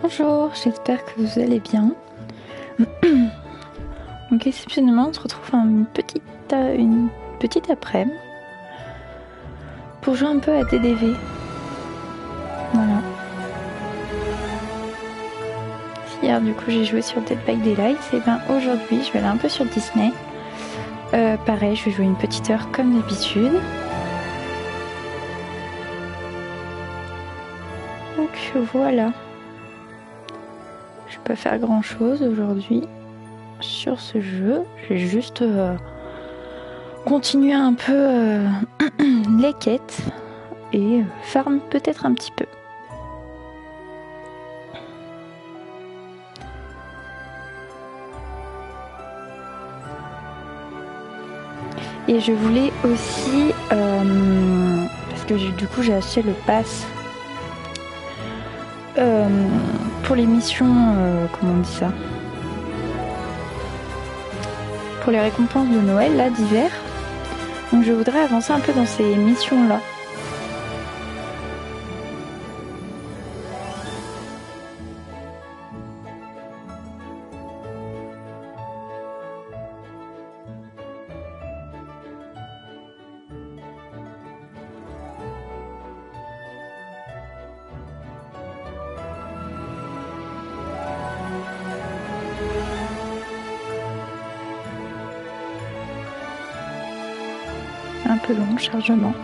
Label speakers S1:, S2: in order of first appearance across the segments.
S1: Bonjour, j'espère que vous allez bien. Donc exceptionnellement, on se retrouve en une petite après-midi pour jouer un peu à DDV. Voilà. Hier, du coup, j'ai joué sur Dead by Daylight. Et bien aujourd'hui, je vais aller un peu sur Disney. Pareil, je vais jouer une petite heure comme d'habitude. Donc voilà. Je vais pas faire grand chose aujourd'hui sur ce jeu. Je vais juste continuer un peu les quêtes et farm peut-être un petit peu. Et je voulais aussi, parce que du coup j'ai acheté le pass pour les missions, comment on dit ça, pour les récompenses de Noël là d'hiver. Donc je voudrais avancer un peu dans ces missions là. Un peu long, chargement.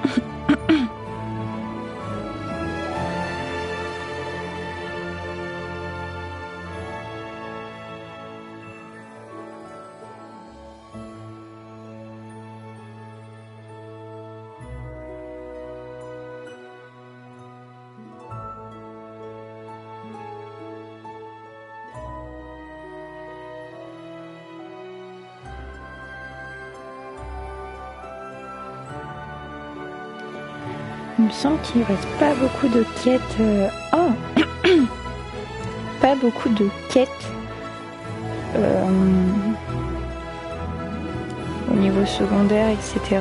S1: Il me semble qu'il ne reste pas beaucoup de quêtes. Pas beaucoup de quêtes au niveau secondaire, etc.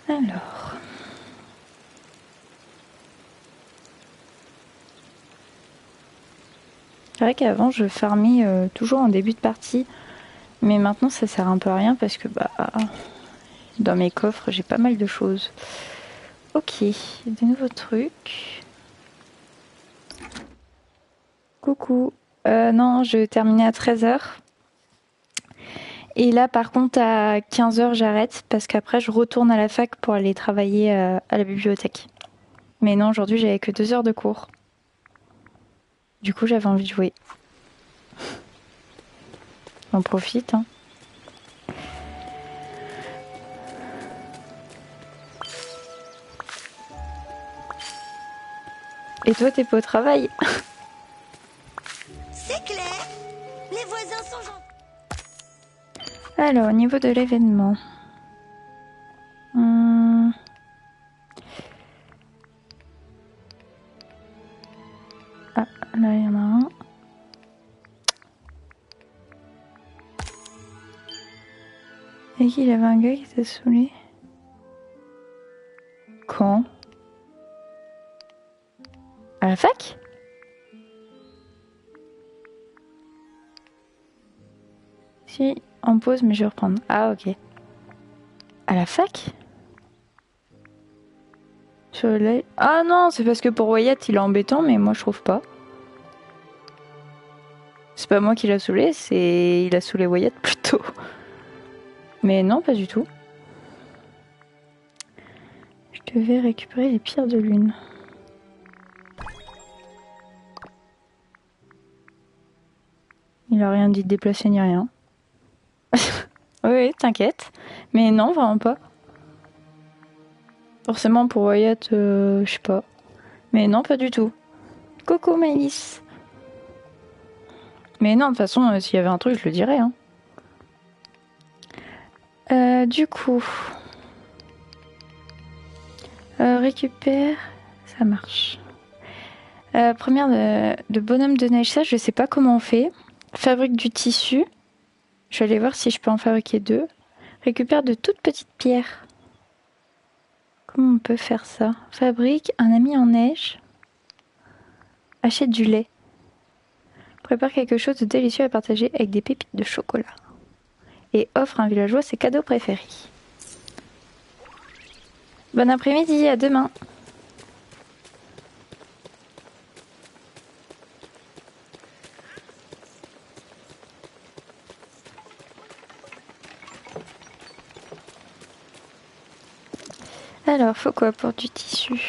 S1: Alors. C'est vrai qu'avant je farmais toujours en début de partie, mais maintenant ça sert un peu à rien parce que dans mes coffres j'ai pas mal de choses. Ok, des nouveaux trucs. Coucou. Non, je terminais à 13h. Et là par contre à 15h j'arrête parce qu'après je retourne à la fac pour aller travailler à la bibliothèque. Mais non, aujourd'hui j'avais que 2 heures de cours. Du coup j'avais envie de jouer. On profite, hein. Et toi t'es pas au travail?
S2: C'est clair. Les voisins sont gentils.
S1: Alors, au niveau de l'événement. Ah, là il y en a un. Et qu'il avait un gars qui s'est saoulé. Quand? À la fac? Si, en pause, mais je vais reprendre. Ah, ok. À la fac? Sur le live. Ah non, c'est parce que pour Wyatt, il est embêtant, mais moi, je trouve pas. C'est pas moi qui l'a saoulé, il a saoulé Wyatt plutôt. Mais non, pas du tout. Je devais récupérer les pierres de lune. Il a rien dit de déplacer ni rien. Oui, t'inquiète. Mais non, vraiment pas. Forcément pour Wyatt, je sais pas. Mais non, pas du tout. Coucou Maëlys. Mais non, de toute façon, s'il y avait un truc, je le dirais. Hein. Du coup... récupère... Ça marche. Première de bonhomme de neige, ça, je sais pas comment on fait. Fabrique du tissu. Je vais aller voir si je peux en fabriquer 2. Récupère de toutes petites pierres. Comment on peut faire ça? Fabrique un ami en neige. Achète du lait. Prépare quelque chose de délicieux à partager avec des pépites de chocolat. Et offre à un villageois ses cadeaux préférés. Bon après-midi, à demain. Alors, faut quoi pour du tissu?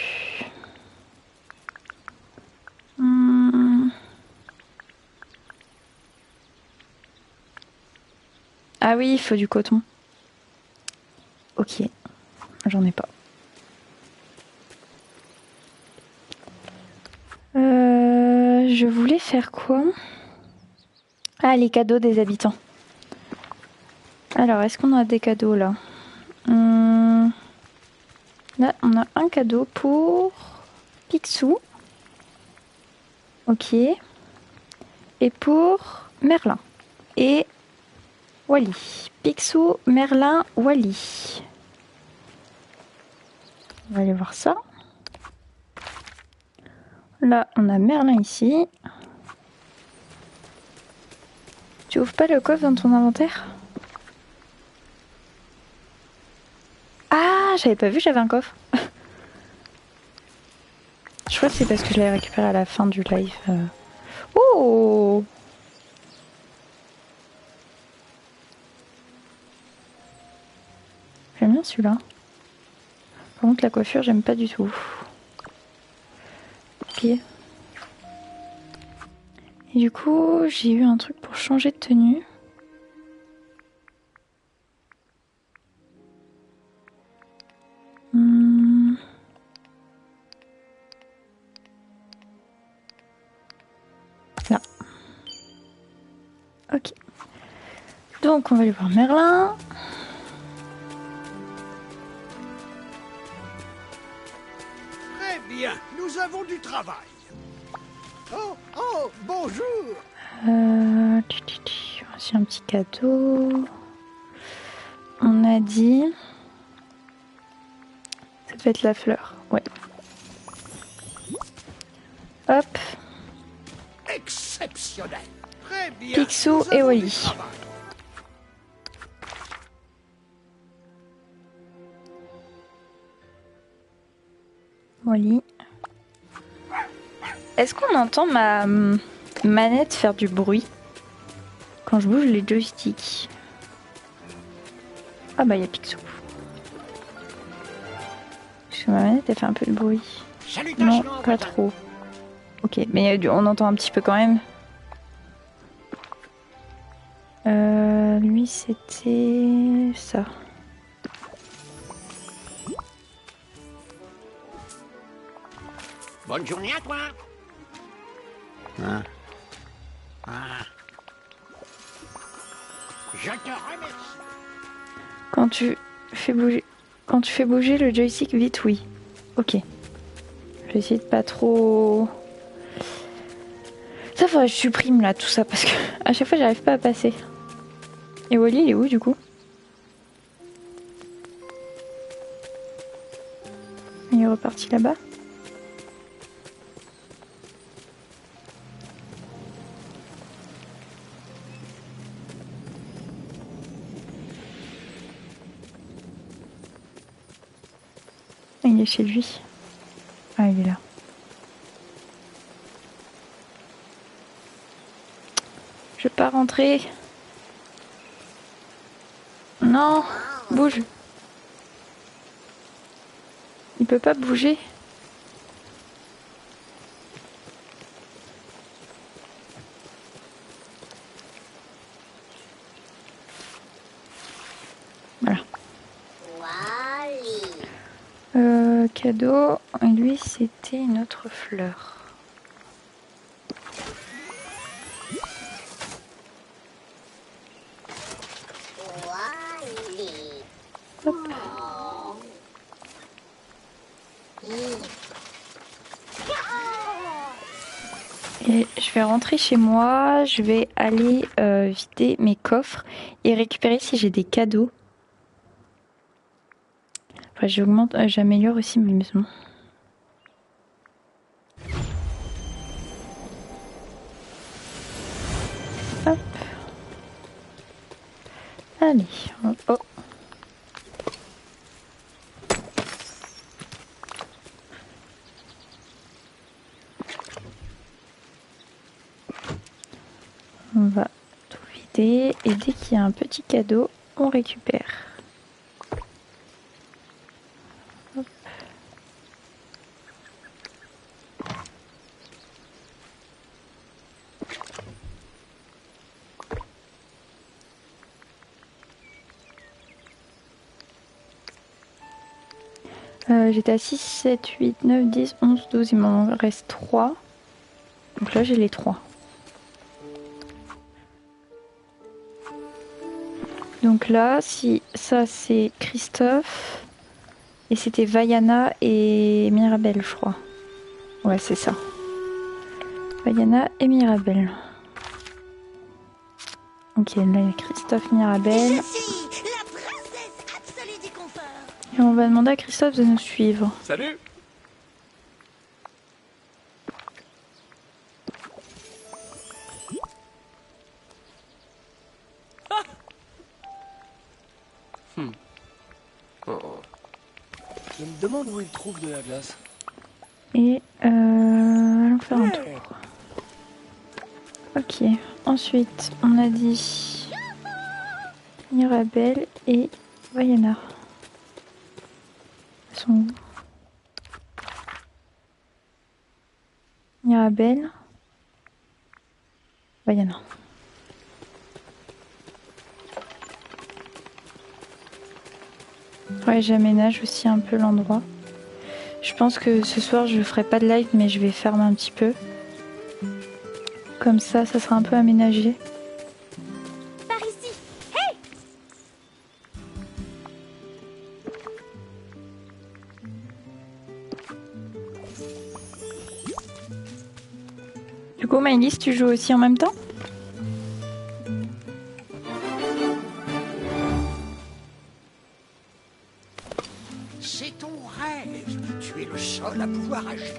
S1: Ah oui, il faut du coton. Ok, j'en ai pas. Je voulais faire quoi? Ah, les cadeaux des habitants. Alors, est-ce qu'on a des cadeaux là? Là, on a un cadeau pour Picsou. Ok. Et pour Merlin. Et Wally. Picsou, Merlin, Wally. On va aller voir ça. Là, on a Merlin ici. Tu ouvres pas le coffre dans ton inventaire? Ah, j'avais pas vu, j'avais un coffre. Je crois que c'est parce que je l'avais récupéré à la fin du live. Oh! J'aime bien celui-là. Par contre, la coiffure, j'aime pas du tout. Ok. Et du coup, j'ai eu un truc pour changer de tenue. Là. Ok. Donc, on va aller voir Merlin.
S3: Très bien, nous avons du travail. Oh, bonjour.
S1: Voici un petit cadeau. On a dit... Ça devait être la fleur. Ouais. Hop.
S3: Exceptionnel. Très bien.
S1: Picsou et Wally. Wally. Est-ce qu'on entend ma manette faire du bruit quand je bouge les joysticks? Ah bah il y a Picsou. Parce que ma manette elle fait un peu de bruit. Non, pas trop. Ok, mais on entend un petit peu quand même. Lui c'était ça.
S3: Bonne journée à toi. Hein? Ah. Je te remercie.
S1: Quand tu fais bouger le joystick vite, oui. Ok. Je vais essayer de pas trop. Ça faudrait que je supprime là tout ça parce que à chaque fois j'arrive pas à passer. Et Wally il est où du coup? Il est reparti là-bas. Il est chez lui. Ah, il est là. Je vais pas rentrer. Non, bouge. Il peut pas bouger. Voilà. cadeau. Et lui, c'était une autre fleur. Hop. Et je vais rentrer chez moi. Je vais aller vider mes coffres et récupérer si j'ai des cadeaux. Enfin, j'améliore aussi ma maison. Hop. Allez. Oh. On va tout vider et dès qu'il y a un petit cadeau, on récupère. Hop. J'étais à 6, 7, 8, 9, 10, 11, 12, il m'en reste 3. Donc là j'ai les 3. Donc là, si ça c'est Christophe, et c'était Vaiana et Mirabelle, je crois. Ouais, c'est ça. Vaiana et Mirabelle. Ok, là il y a Christophe, Mirabelle.
S2: Je suis la princesse absolue du confort.
S1: Et on va demander à Christophe de nous suivre.
S3: Salut.
S4: Je me demande où il trouve de la glace.
S1: Et allons faire un tour. Ok, ensuite on a dit Mirabelle et Vaiana. Elles sont où? Mirabelle, Vaiana. Ouais, j'aménage aussi un peu l'endroit. Je pense que ce soir je ferai pas de live mais je vais fermer un petit peu. Comme ça sera un peu aménagé.
S2: Par ici. Hey!
S1: Du coup, Maëlys, tu joues aussi en même temps?
S3: C'est ton rêve. Tu es le seul à pouvoir agir.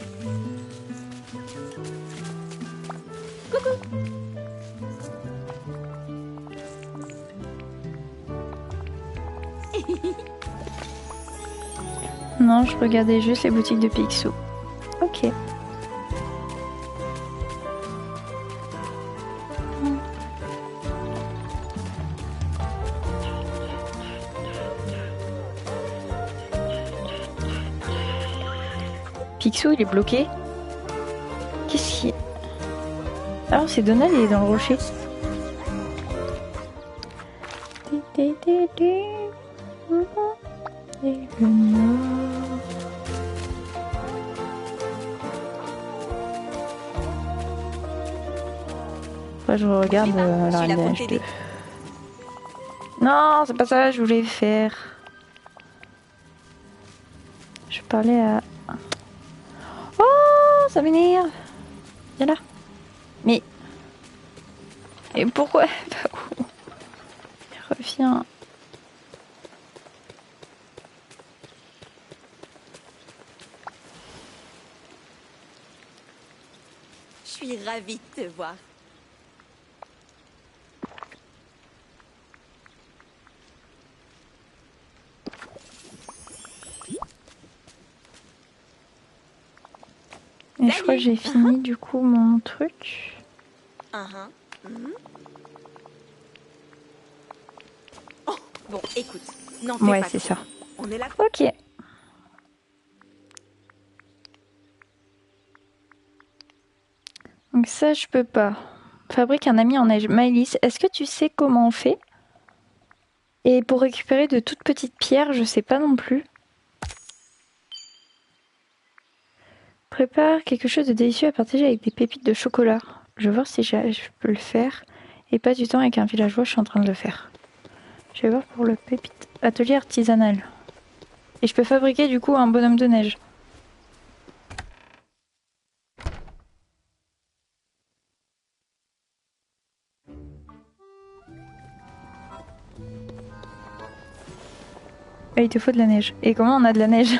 S1: Non, je regardais juste les boutiques de Picsou. Ok. Picsou, il est bloqué. Qu'est-ce qu'il y a? Ah, c'est Donald, il est dans le rocher. Et le nord. Après, je regarde la Reine des Neiges 2. Non, c'est pas ça que je voulais faire. Je parlais à... Oh, ça m'énerve. Viens là. Mais... Et pourquoi? Reviens.
S2: Je suis ravie de te voir.
S1: Et je crois que j'ai fini du coup mon truc.
S2: Oh, bon, écoute, n'en fais
S1: Ouais,
S2: pas
S1: c'est
S2: trop.
S1: ça.
S2: On est là.
S1: Ok. Donc ça, je peux pas. Fabrique un ami en neige. Maëlys, est-ce que tu sais comment on fait? Et pour récupérer de toutes petites pierres, je sais pas non plus. Prépare quelque chose de délicieux à partager avec des pépites de chocolat. Je vais voir si je peux le faire. Et pas du temps avec un villageois, je suis en train de le faire. Je vais voir pour le pépite. Atelier artisanal. Et je peux fabriquer du coup un bonhomme de neige. Ah, il te faut de la neige. Et comment on a de la neige?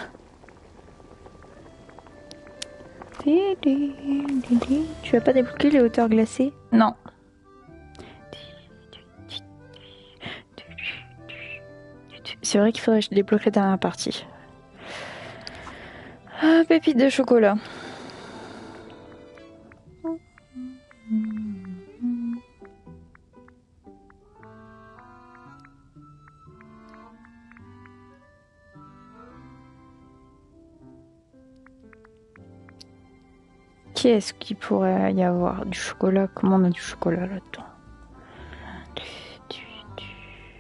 S1: Tu vas pas débloquer les hauteurs glacées? Non. C'est vrai qu'il faudrait que je débloque la dernière partie. Ah, pépite de chocolat. Qu'est-ce qu'il pourrait y avoir? Du chocolat? Comment on a du chocolat là-dedans?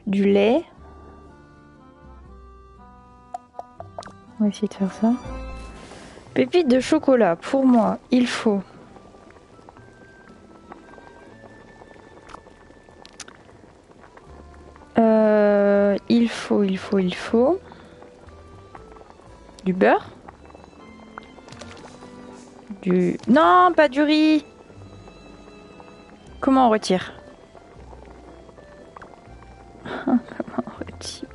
S1: Du lait. On va essayer de faire ça. Pépite de chocolat. Pour moi, il faut... Il faut... Du beurre. Non, pas du riz. Comment on retire? Comment on retire?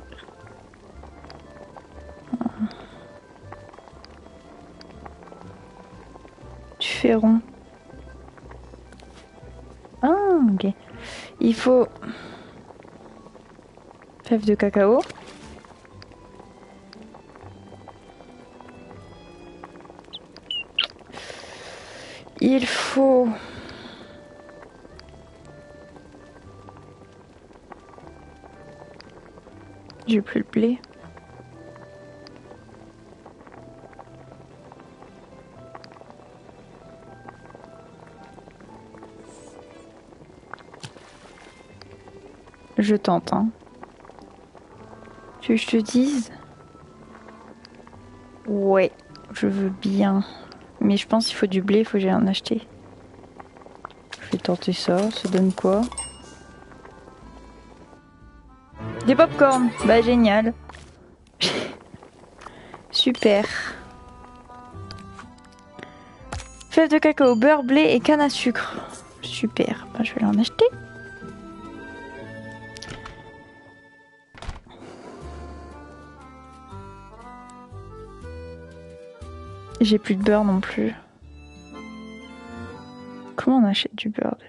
S1: Tu fais rond. Ah, ok. Il faut... fèves de cacao. Il faut... J'ai plus le blé. Je tente, hein. Tu veux que je te dise? Ouais, je veux bien. Mais je pense qu'il faut du blé, il faut que j'aille en acheter. Je vais tenter ça, ça donne quoi? Des pop-corn. Bah génial. Super. Fèves de cacao, beurre, blé et canne à sucre. Super. Bah, je vais l'en acheter. J'ai plus de beurre non plus. Comment on achète du beurre déjà?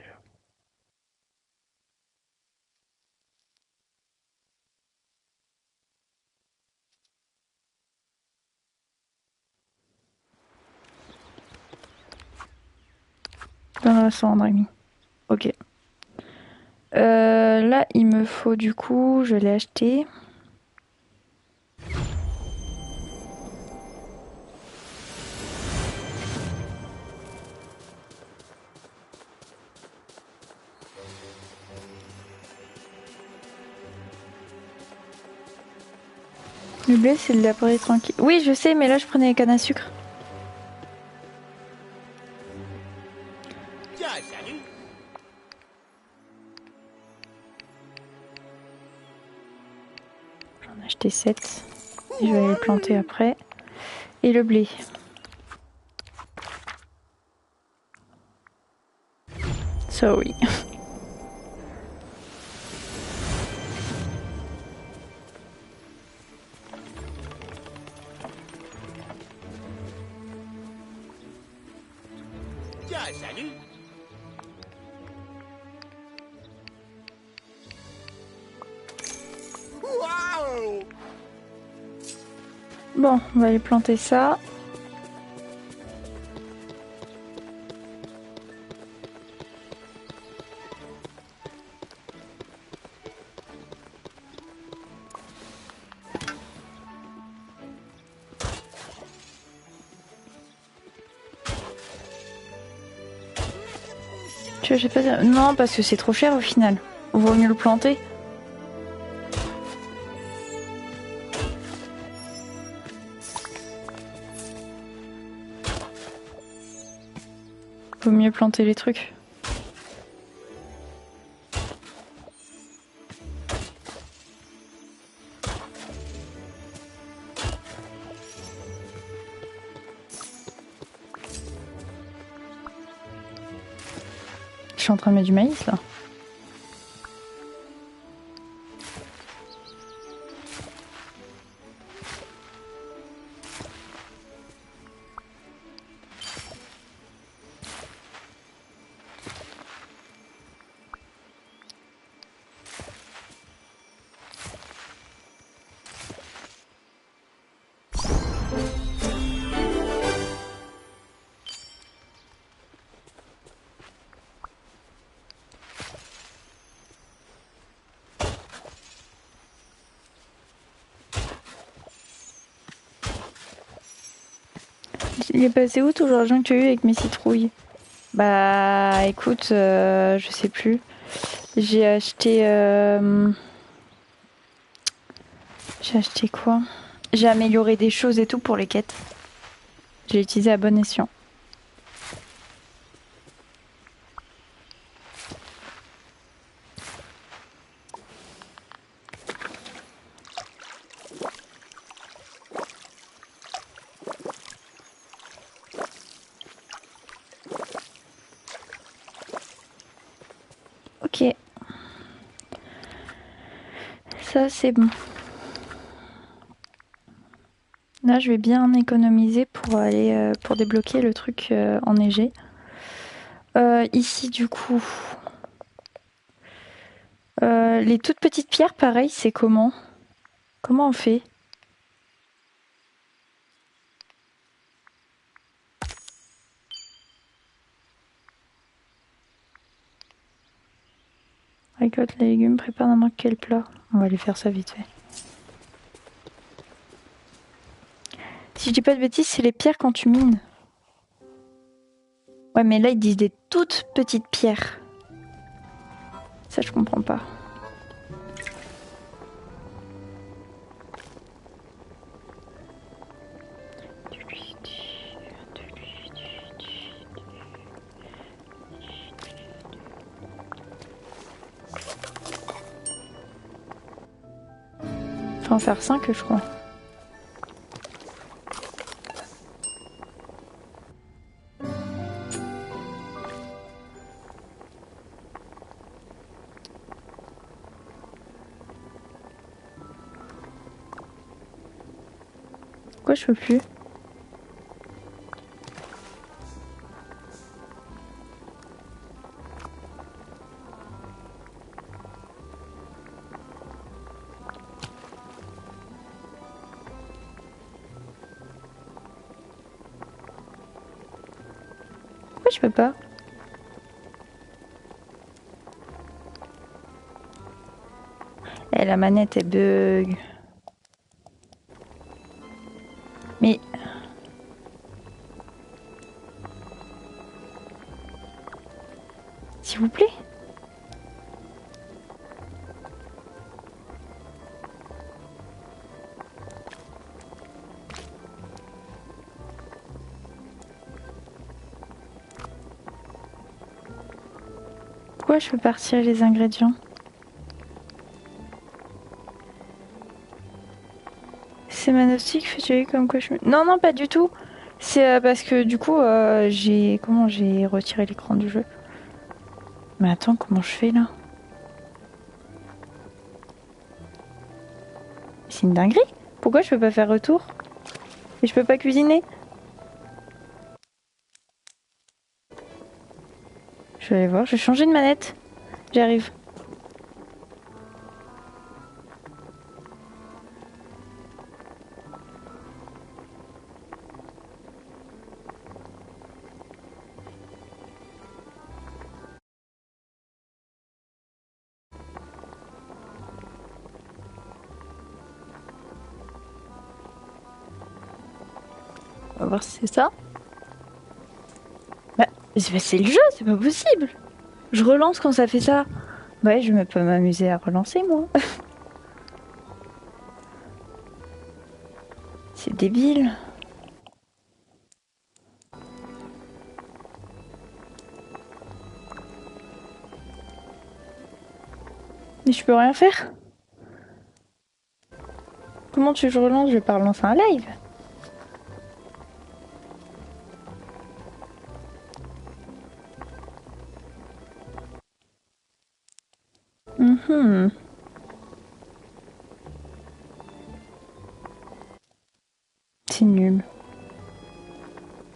S1: Dans la cendre, Rémi. Ok. Là, il me faut du coup, je l'ai acheté. Le blé, c'est de la porée tranquille. Oui, je sais, mais là, je prenais les cannes à sucre.
S3: Tiens, salut.
S1: J'en ai acheté 7. Je vais les planter après. Et le blé. Sorry.
S3: Tiens, salut. Waouh!
S1: Bon, on va aller planter ça. Tu vois, j'ai pas... Non, parce que c'est trop cher au final. Vaut mieux le planter. Vaut mieux planter les trucs. Je suis en train de mettre du maïs là. Il est passé où tout l'argent que tu as eu avec mes citrouilles? Bah écoute, je sais plus. J'ai acheté... J'ai acheté quoi? J'ai amélioré des choses et tout pour les quêtes. J'ai utilisé à bon escient. Ok. Ça c'est bon. Là je vais bien économiser pour aller pour débloquer le truc enneigé. Ici du coup. Les toutes petites pierres pareil c'est comment? Comment on fait? Récolte les légumes, prépare n'importe quel plat. On va aller faire ça vite fait. Si je dis pas de bêtises, c'est les pierres quand tu mines. Ouais, mais là ils disent des toutes petites pierres. Ça je comprends pas. Faut en faire 5 je crois. Pourquoi je peux plus? Pourquoi je peux pas? Eh, la manette elle bug. Mais... S'il vous plaît. Pourquoi je peux pas retirer les ingrédients? C'est Manostic, fais-tu comme quoi je... Non, non, pas du tout. C'est parce que du coup, j'ai... Comment j'ai retiré l'écran du jeu? Mais attends, comment je fais là? C'est une dinguerie. Pourquoi je peux pas faire retour? Et je peux pas cuisiner? Je vais aller voir, je vais changer de manette. J'arrive. On va voir si c'est ça. Bah, c'est le jeu, c'est pas possible. Je relance quand ça fait ça. Ouais, je vais pas m'amuser à relancer moi. C'est débile. Mais je peux rien faire. Comment tu veux que je relance? Je vais pas relancer un live. C'est nul.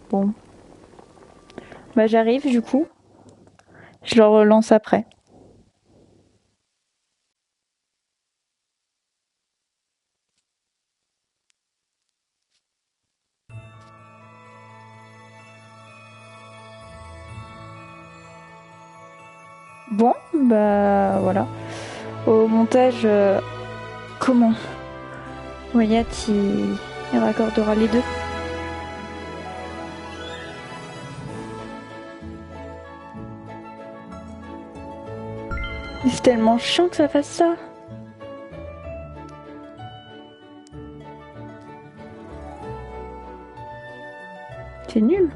S1: Bon. Bah j'arrive du coup. Je le relance après. Bon, bah voilà. Au montage, comment Wyatt il raccordera les deux. C'est tellement chiant que ça fasse ça. C'est nul.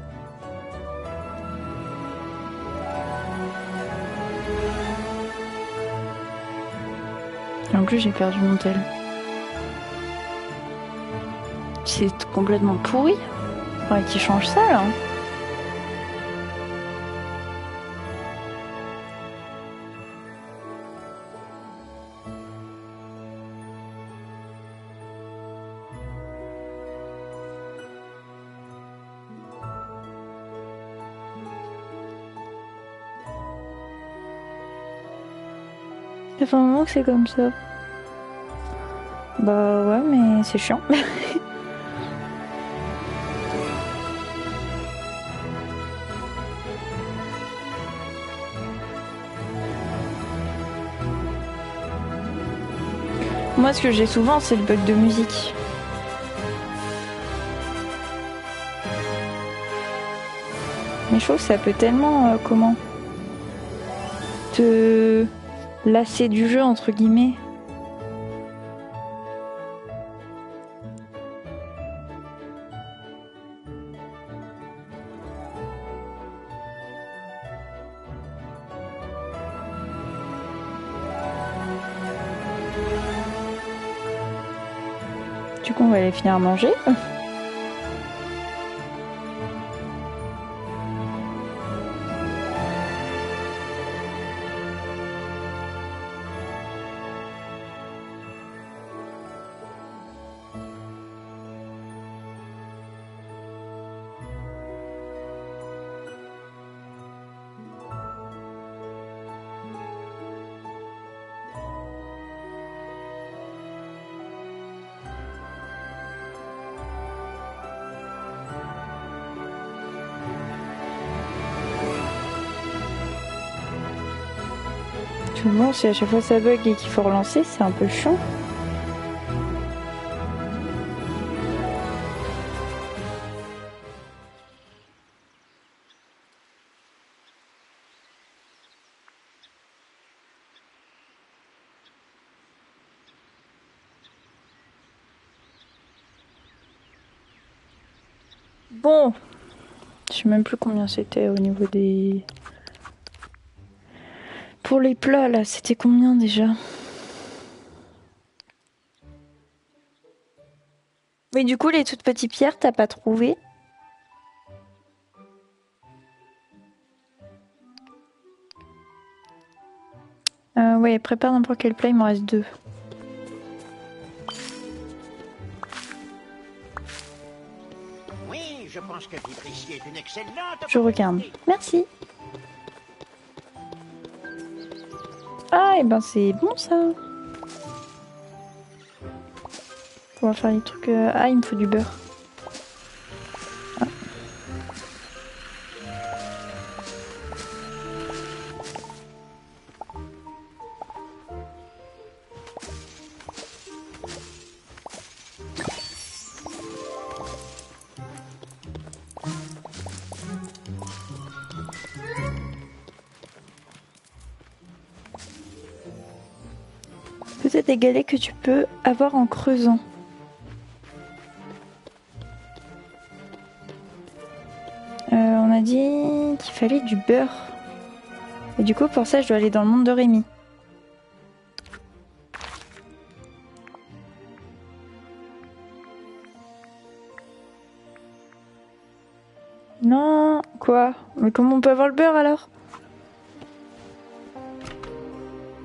S1: Et en plus j'ai perdu mon tel. C'est complètement pourri. Faudrait qu'il change ça là. Ça fait un moment que c'est comme ça. Bah ouais, mais c'est chiant. Moi, ce que j'ai souvent, c'est le bug de musique. Mais je trouve que ça peut tellement, te lasser du jeu, entre guillemets. Du coup, on va aller finir à manger. Bon, si à chaque fois ça bug et qu'il faut relancer, c'est un peu chiant. Bon, je sais même plus combien c'était au niveau des... Pour les plats, là, c'était combien déjà? Oui, du coup, les toutes petites pierres, t'as pas trouvé? Ouais, prépare n'importe quel plat, il m'en reste 2.
S3: Oui, je pense que vivre ici est une excellente...
S1: Je regarde. Merci. Ah, et ben c'est bon ça. On va faire les trucs... Ah, il me faut du beurre. Ah. Peut-être des galets que tu peux avoir en creusant. On a dit qu'il fallait du beurre. Et du coup, pour ça, je dois aller dans le monde de Rémi. Non, quoi? Mais comment on peut avoir le beurre alors?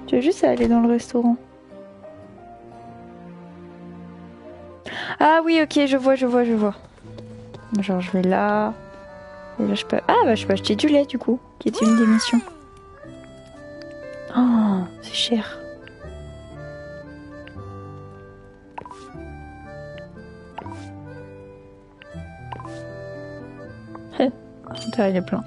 S1: Tu veux juste aller dans le restaurant? Ah oui, ok, je vois. Genre je vais là. Et là je peux... Ah bah je peux acheter du lait du coup, qui était une des missions. Oh, c'est cher. L'intérieur il est plein.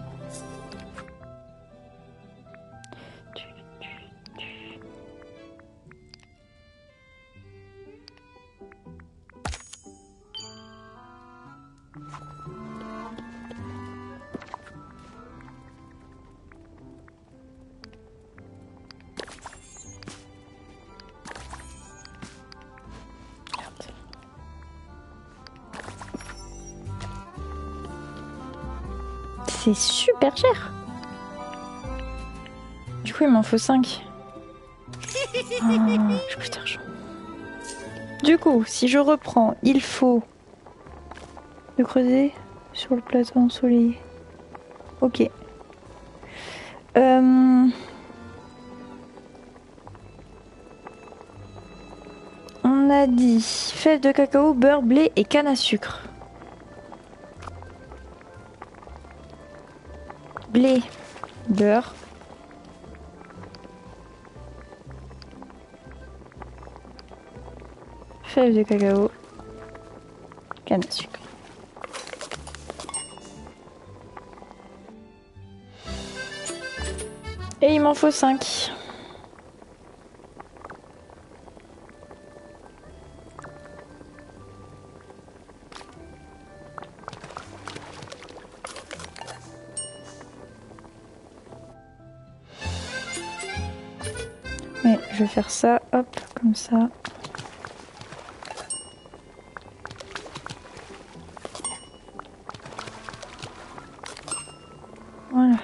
S1: C'est super cher. Du coup, il m'en faut 5. Ah, j'ai plus d'argent. Du coup, si je reprends, il faut de creuser sur le plateau ensoleillé. Ok. On a dit fèves de cacao, beurre, blé et canne à sucre. Blé, beurre. Fèves de cacao, canne à sucre. Et il m'en faut 5. Mais je vais faire ça, hop, comme ça. Voilà.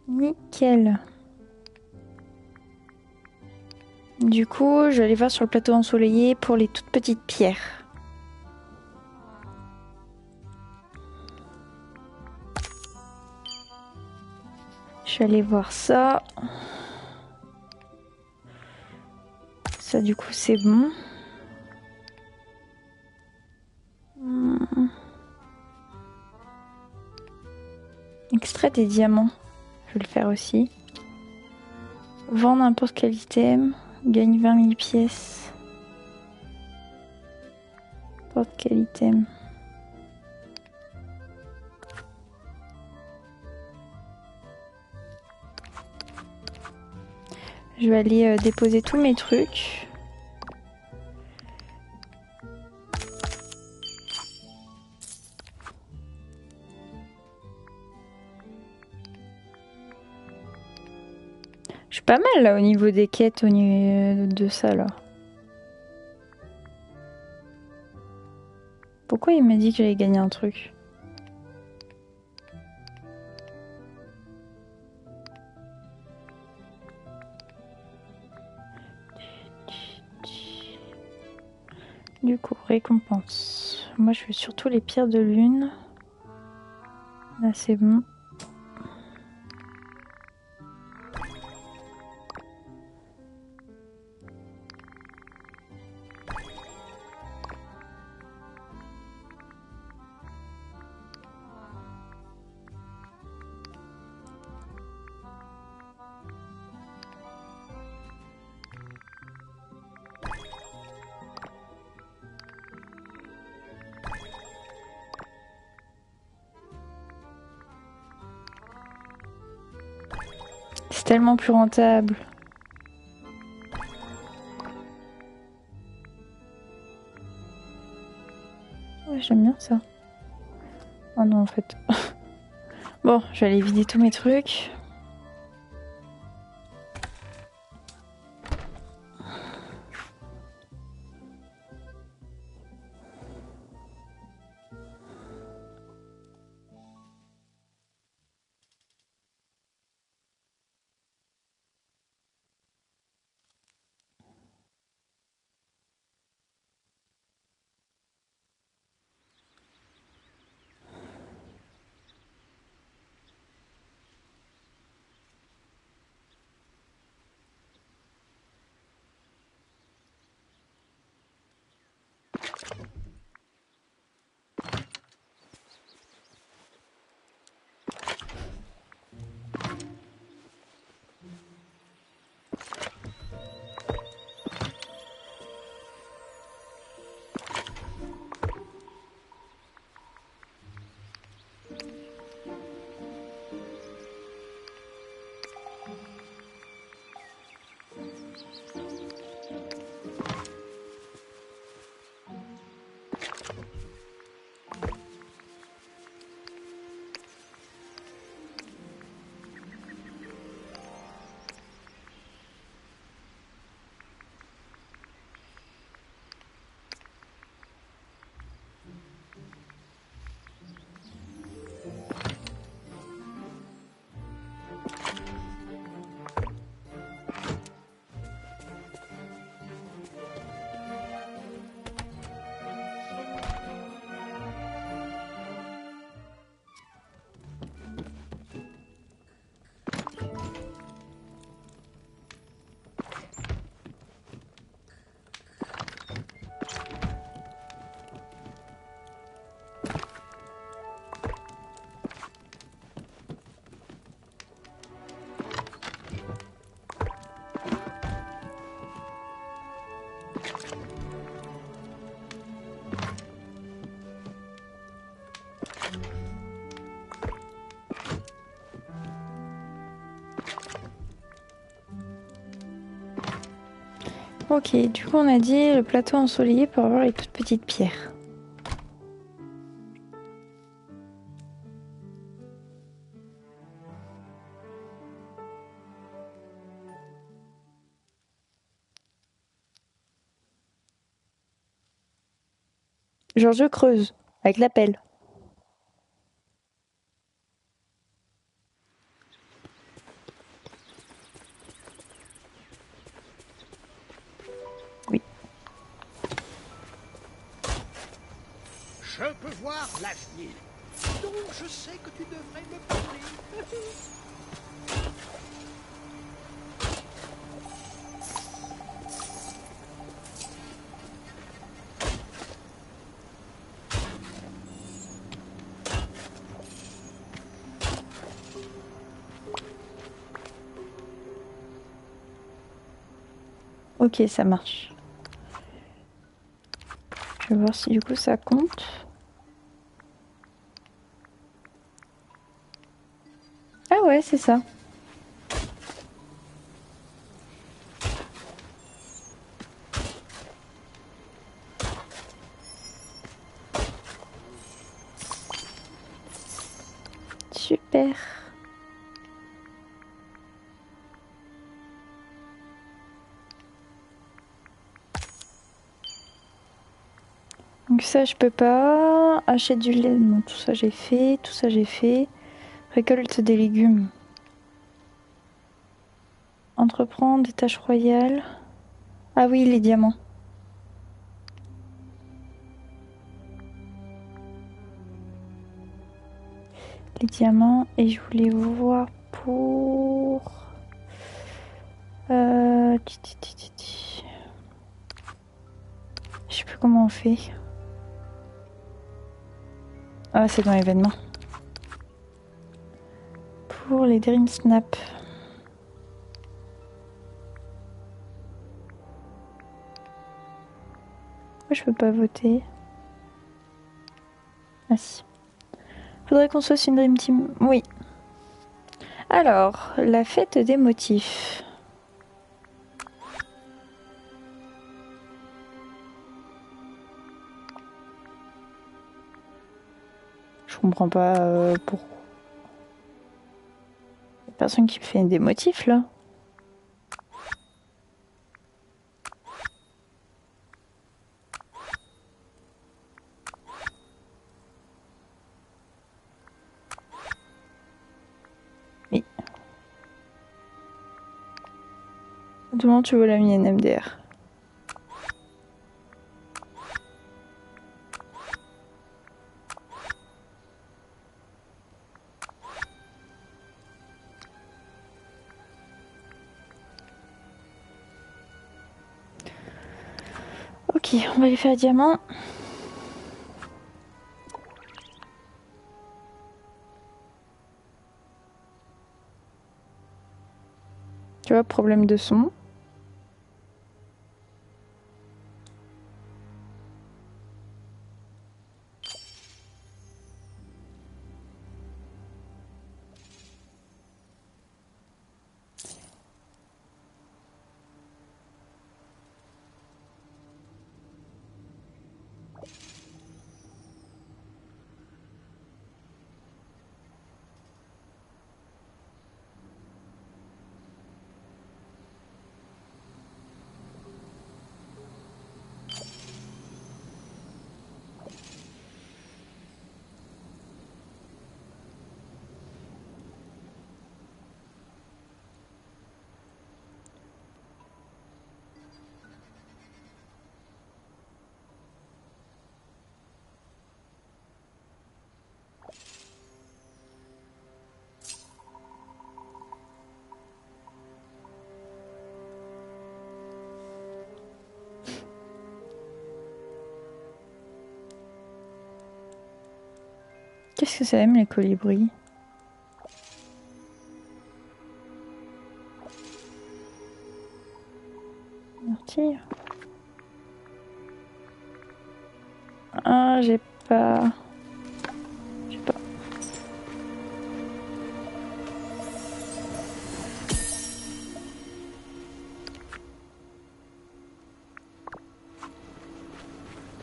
S1: Nickel. Du coup, je vais aller voir sur le plateau ensoleillé pour les toutes petites pierres. Je vais aller voir ça. Ça, du coup, c'est bon. Extrait des diamants. Je vais le faire aussi. Vendre n'importe quel item. Gagne 20 000 pièces. N'importe quel item. Je vais aller déposer tous mes trucs. Je suis pas mal là au niveau des quêtes, au niveau de ça là. Pourquoi il m'a dit que j'allais gagner un truc? Du coup, récompense. Moi, je veux surtout les pierres de lune. Là, c'est bon. C'est tellement plus rentable. Ouais, j'aime bien ça. Oh non, en fait. Bon, je vais aller vider tous mes trucs. Ok, du coup on a dit le plateau ensoleillé pour avoir les toutes petites pierres. Genre je creuse avec la pelle. Oui.
S3: Je peux voir l'avenir. Donc je sais que tu devrais me parler.
S1: Ok, ça marche. Je vais voir si du coup ça compte. Ah ouais, c'est ça. Super. Donc ça je peux pas. Acheter du lait, non, tout ça j'ai fait. Tout ça j'ai fait. Récolte des légumes. Entreprendre des tâches royales. Ah oui, les diamants. Les diamants. Et je voulais voir pour... Je sais plus comment on fait. Ah, c'est dans l'événement. Pour les Dream Snap. Pourquoi je peux pas voter? Ah si. Faudrait qu'on soit une Dream Team. Oui. Alors, la fête des motifs. Je comprends pas pourquoi. Y'a personne qui fait des motifs là. Oui. Demain tu veux la mienne MDR. Ok, on va aller faire diamant. Tu vois, problème de son. Qu'est-ce que ça aime les colibris? Myrtille. Ah, j'ai pas... Je sais pas.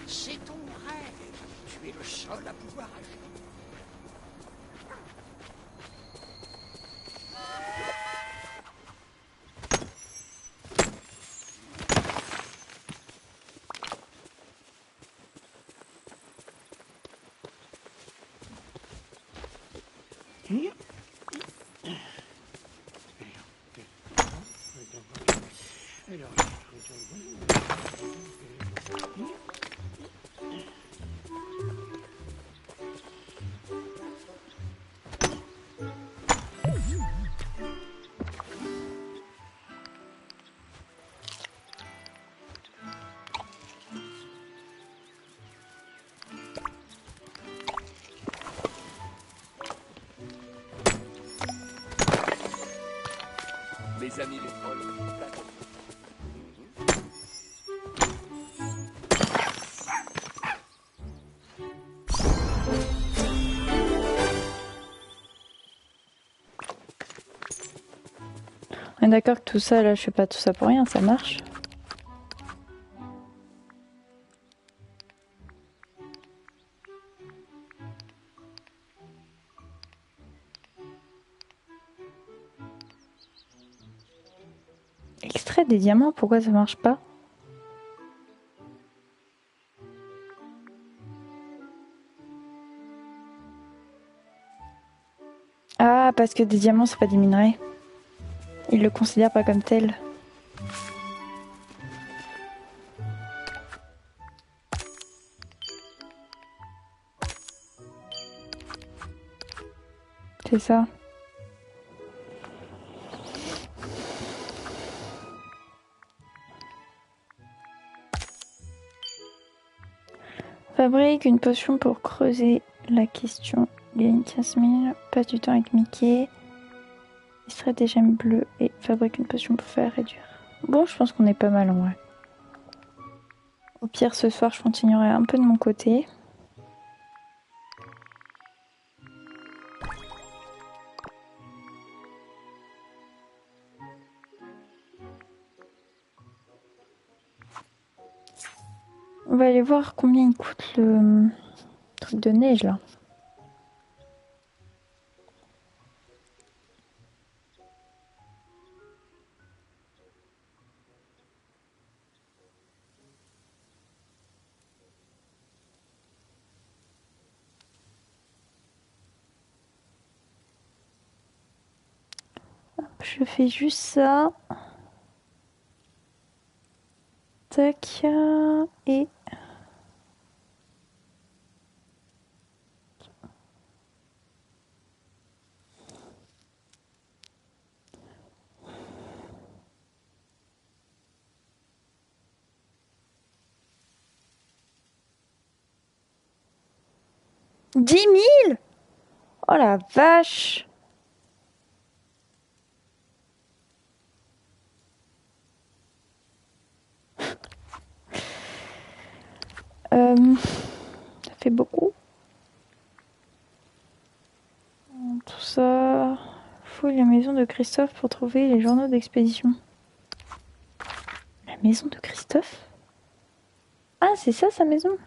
S3: C'est ton rêve. Tu es le seul à pouvoir agir.
S5: Mes amis les trolls.
S1: On est d'accord que tout ça, là, je fais pas tout ça pour rien, ça marche. Extrait des diamants, pourquoi ça marche pas? Ah, parce que des diamants, c'est pas des minerais. Ils le considèrent pas comme tel. C'est ça. Fabrique une potion pour creuser la question. Gagne 15 000. Passe du temps avec Mickey. Extrait des gemmes bleues et fabrique une potion pour faire réduire. Bon, je pense qu'on est pas mal en vrai. Au pire, ce soir, je continuerai un peu de mon côté. On va aller voir combien il coûte le truc de neige là. Hop, je fais juste ça. Tac. Et... $10 000! Oh la vache! Ça fait beaucoup. Tout ça... Fouille la maison de Christophe pour trouver les journaux d'expédition. La maison de Christophe? Ah, c'est ça sa maison?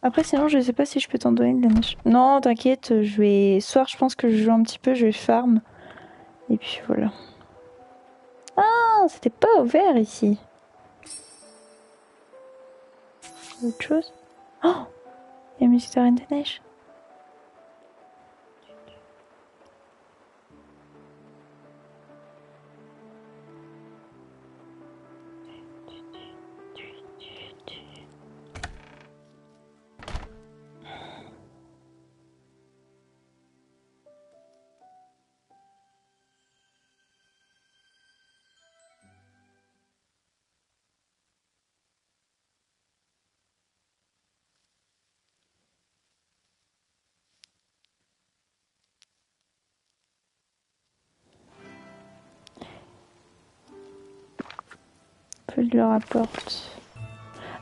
S1: Après, sinon, je sais pas si je peux t'en donner de la neige. Non, t'inquiète, je vais... Soir, je pense que je joue un petit peu, je vais farm. Et puis voilà. Ah, c'était pas ouvert ici. Autre chose? Oh! Il y a la musique de Reine des Neiges. Peu de leur apporte.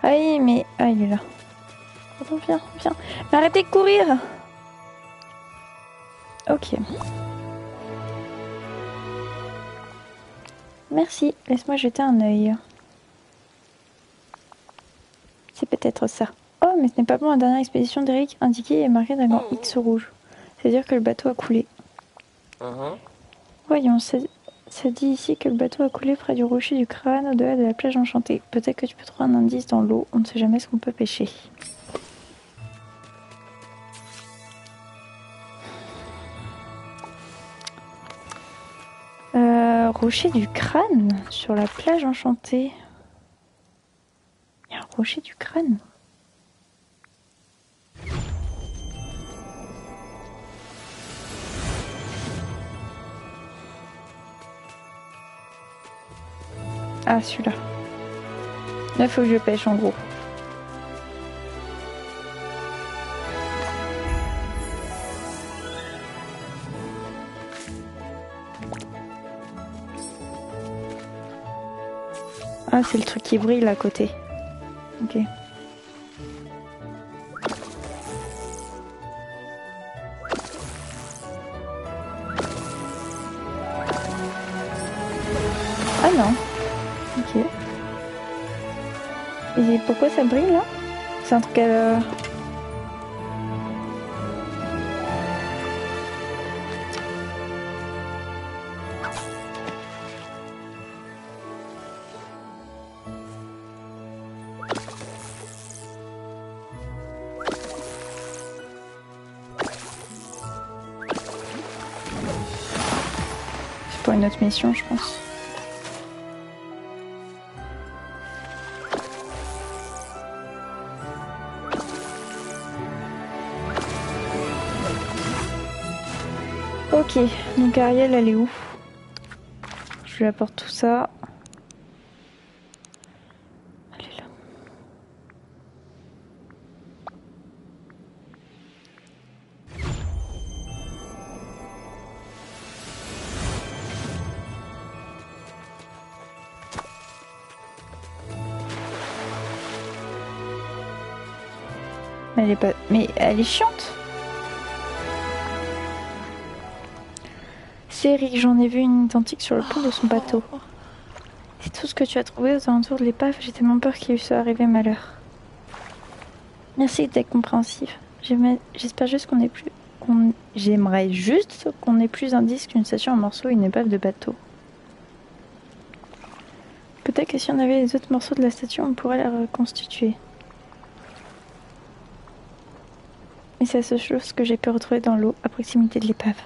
S1: Ah oui, mais... Ah, il est là. Attends, viens. Mais arrêtez de courir. Ok. Merci, laisse-moi jeter un œil. C'est peut-être ça. Oh, mais ce n'est pas bon, la dernière expédition d'Eric indiquée est marquée d'un grand X rouge. C'est-à-dire que le bateau a coulé. Voyons, ça dit ici que le bateau a coulé près du rocher du crâne, au-delà de la plage enchantée. Peut-être que tu peux trouver un indice dans l'eau, on ne sait jamais ce qu'on peut pêcher. Rocher du crâne sur la plage enchantée. Il y a un rocher du crâne. Ah, celui-là. Là, il faut que je pêche en gros. Ah, c'est le truc qui brille là à côté. Ok. Ah non. Ok. Et pourquoi ça brille là? C'est un truc à... C'est pour une autre mission, je pense. Ok, donc Ariel, elle est où? Je lui apporte tout ça. Elle est là. Elle est pas... Mais elle est chiante. C'est Eric, j'en ai vu une identique sur le pont de son bateau. C'est tout ce que tu as trouvé aux alentours de l'épave. J'ai tellement peur qu'il lui soit arrivé malheur. Merci d'être compréhensif. J'espère juste qu'on ait plus... J'aimerais juste qu'on ait plus d'indices qu'une station en morceaux et une épave de bateau. Peut-être que si on avait les autres morceaux de la station, on pourrait la reconstituer. Mais c'est la seule chose que j'ai pu retrouver dans l'eau à proximité de l'épave.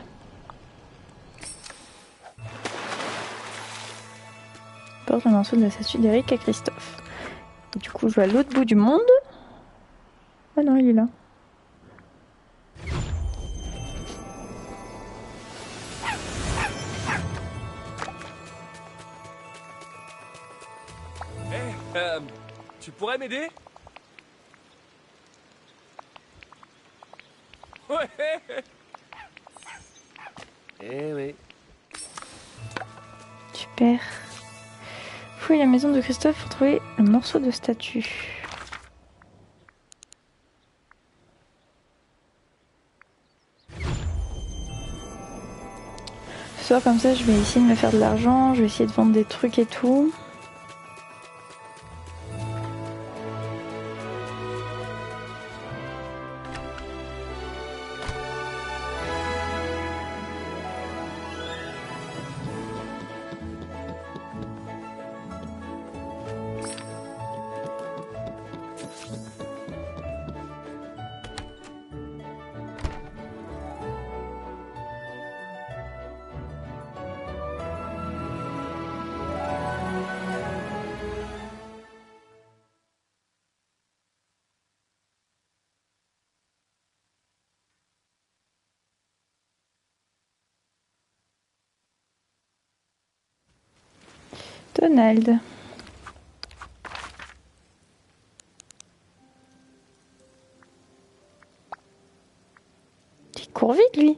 S1: Porte le morceau de la statue d'Eric à Christophe. Et du coup, je vais à l'autre bout du monde. Ah non, il est là.
S5: Tu pourrais m'aider? Ouais.
S4: Eh oui.
S1: Super. Fouille la maison de Christophe pour trouver le morceau de statue. Ce soir, comme ça, je vais essayer de me faire de l'argent. Je vais essayer de vendre des trucs et tout. Donald. Il court vite, lui.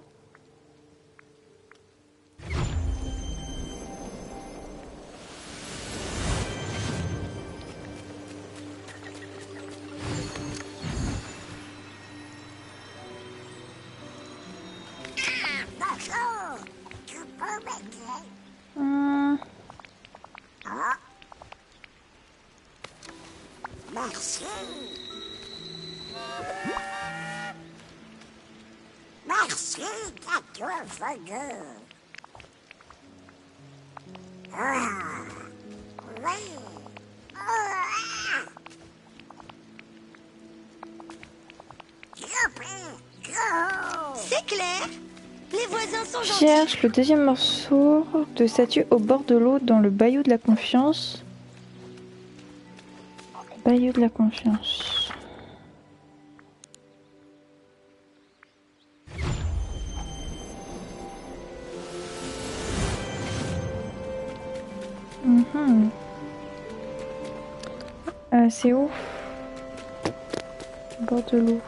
S6: Merci. Merci, Cato Fogueux. Ah, oui. Ah.
S2: C'est clair. Les voisins sont gentils.
S1: Cherche le deuxième morceau de statue au bord de l'eau dans le bayou de la confiance. Bayou de la confiance. Mhm. C'est où? Au bord de l'eau.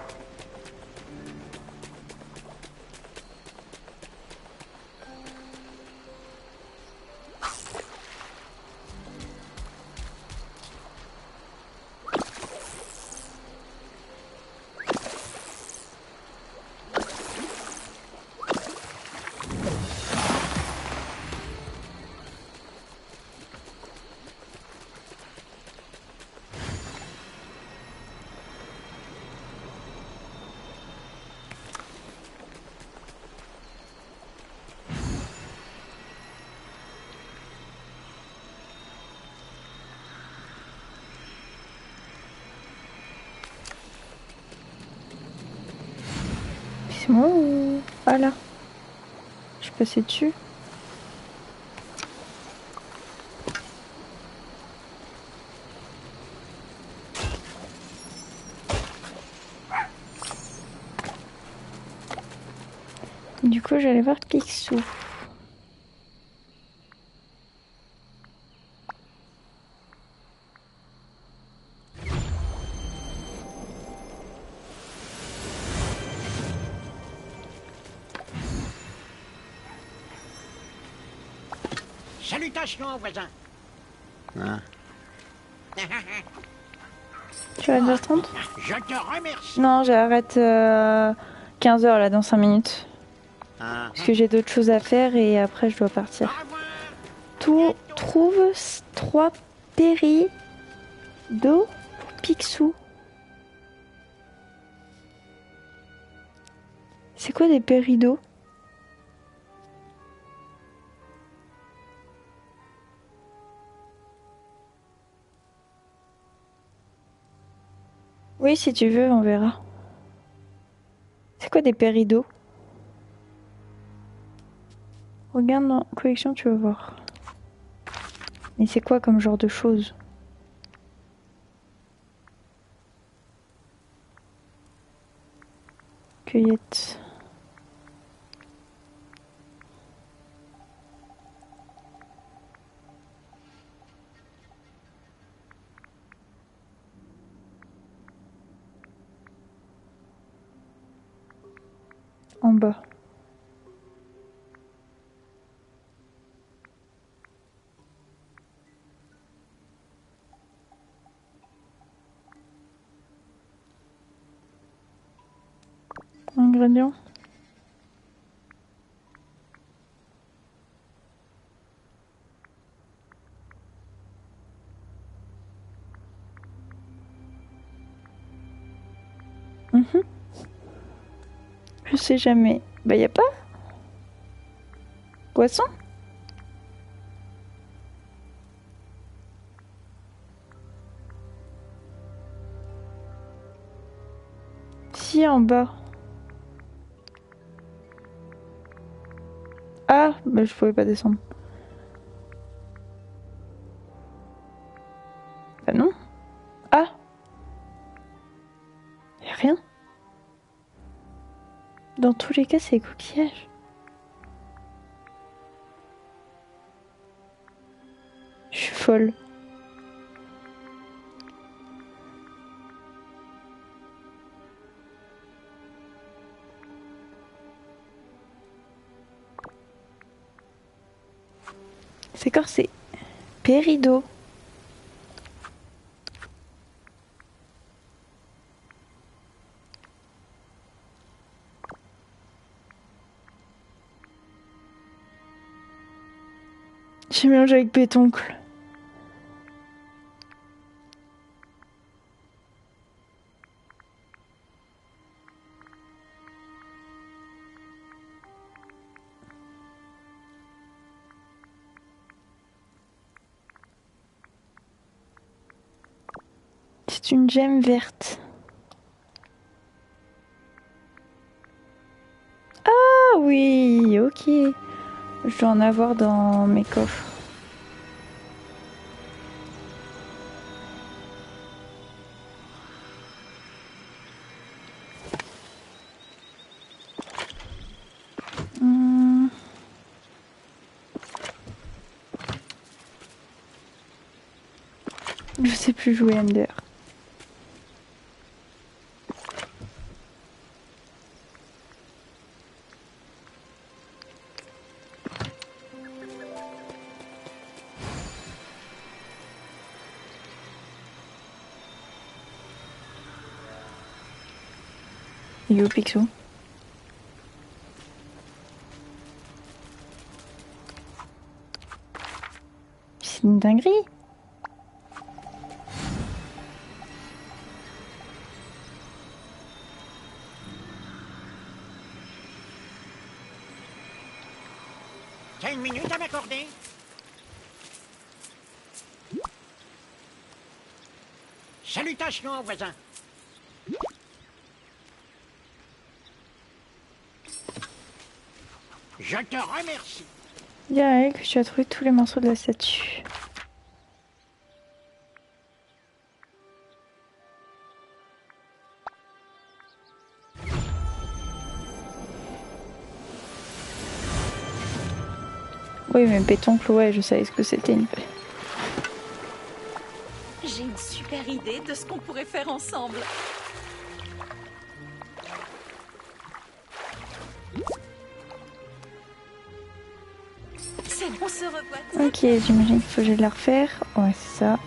S1: C'est moi ou... Ah là. Je suis passée dessus. Du coup, j'allais voir Picsou.
S3: Salutations, voisin.
S7: Hein?
S1: Tu vas à 10h30?
S3: Je te remercie.
S1: Non, j'arrête 15h là, dans 5 minutes.
S7: Hein?
S1: Parce que j'ai d'autres choses à faire et après je dois partir.
S3: Au revoir.
S1: Trouve 3 péris d'eau pour Picsou. C'est quoi des péris d'eau? Oui, si tu veux, on verra. C'est quoi des péris d'eau? Regarde dans collection, tu vas voir. Mais c'est quoi comme genre de choses? Cueillette. En bas. Ingrédients. Je sais jamais. Bah y a pas. Poisson. Si, en bas. Ah, bah je pouvais pas descendre. Bah non. Ah. Y a rien. Dans tous les cas, c'est les coquillages. Je suis folle. C'est corsé. Péridot. J'ai mélangé avec pétoncle. C'est une gemme verte. Ah oui, ok. Je dois en avoir dans mes coffres. Je sais plus jouer Ender. Yo Picsou. C'est une dinguerie.
S3: T'as une minute à m'accorder? Salutations, voisin. Je te remercie.
S1: Dis à elle que tu as trouvé tous les morceaux de la statue. Oui, mais pétoncle, ouais, je savais ce que c'était une...
S8: J'ai une super idée de ce qu'on pourrait faire ensemble. C'est bon, on se revoit.
S1: Ok, j'imagine qu'il faut que j'aille la refaire. Ouais, c'est ça.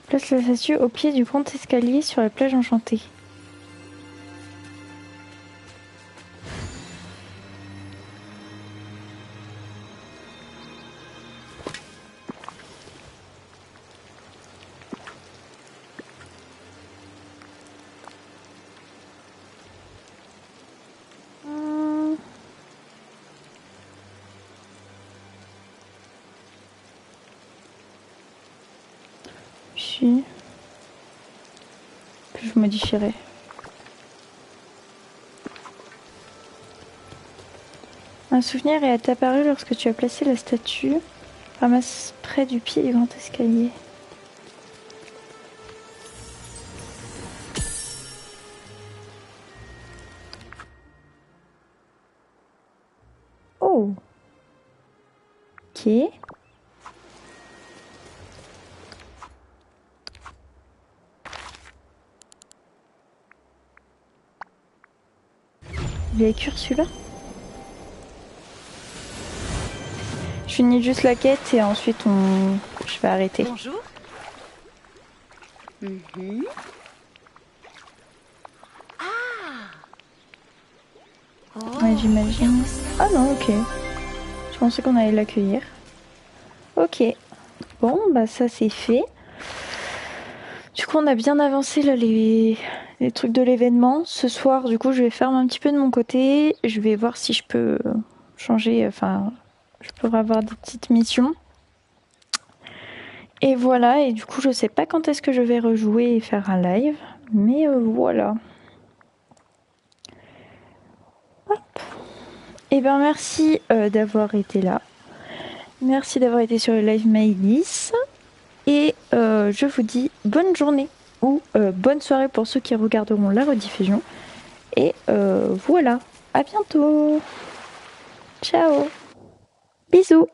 S1: Place la statue au pied du grand escalier sur la plage enchantée. Puis je modifierai. Un souvenir est apparu lorsque tu as placé la statue. Ramasse près du pied du grand escalier. Oh. Ok. Vieille cure celui-là. Je finis juste la quête et ensuite je vais arrêter.
S8: Bonjour.
S1: Ouais, j'imagine. Ah non, ok. Je pensais qu'on allait l'accueillir. Ok. Bon, bah ça c'est fait. Du coup, on a bien avancé là les trucs de l'événement. Ce soir, du coup, je vais faire un petit peu de mon côté. Je vais voir si je peux changer, enfin, je pourrais avoir des petites missions. Et voilà, et du coup, je sais pas quand est-ce que je vais rejouer et faire un live. Mais voilà. Hop. Et ben merci d'avoir été là. Merci d'avoir été sur le live Maëlys. Et je vous dis bonne journée ou bonne soirée pour ceux qui regarderont la rediffusion. Et voilà, à bientôt. Ciao. Bisous.